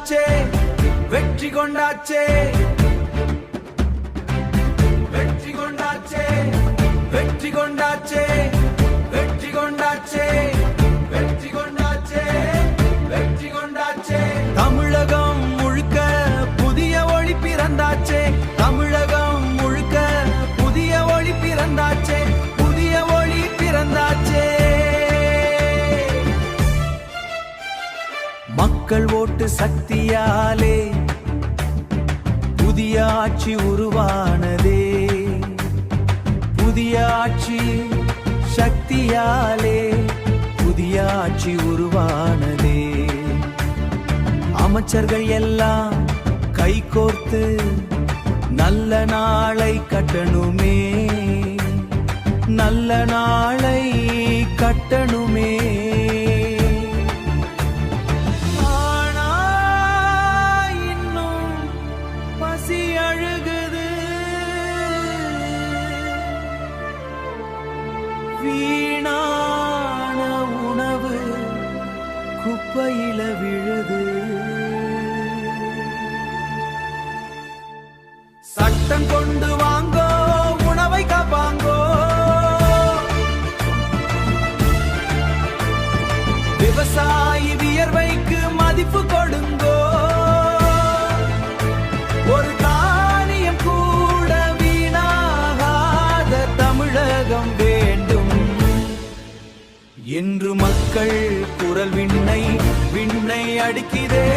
கொண்டாச்சே வெற்றி கொண்டாச்சே வெற்றி கொண்டாச்சே வெற்றி கொண்டாச்சே வெற்றி கொண்டாச்சே வெற்றி கொண்டாச்சே வெற்றி கொண்டாச்சே தமிழகம் முழுக்க புதிய ஒளி பிறந்தாச்சே தமிழகம் முழுக்க புதிய ஒளி பிறந்தாச்சே புதிய ஒளி பிறந்தாச்சே மக்கள் ஓட்டு சக்தியாலே புதிய ஆட்சி உருவானதே புதிய ஆட்சி சக்தியாலே புதிய ஆட்சி உருவானதே அமைச்சர்கள் எல்லாம் கைகோர்த்து நல்ல நாளை கட்டணுமே நல்ல நாளை கட்டணுமே வீணான உணவு குப்பையில விழுது சட்டம் கொண்டு வாங்கோ உணவை காப்பாங்கோ விவசாயி வியர்வைக்கு மதிப்பு கொடுங்கோ ஒரு தானியம் கூட வீணாகாத தமிழகம் என்று மக்கள் குரல் விண்ணை அடிக்கிறே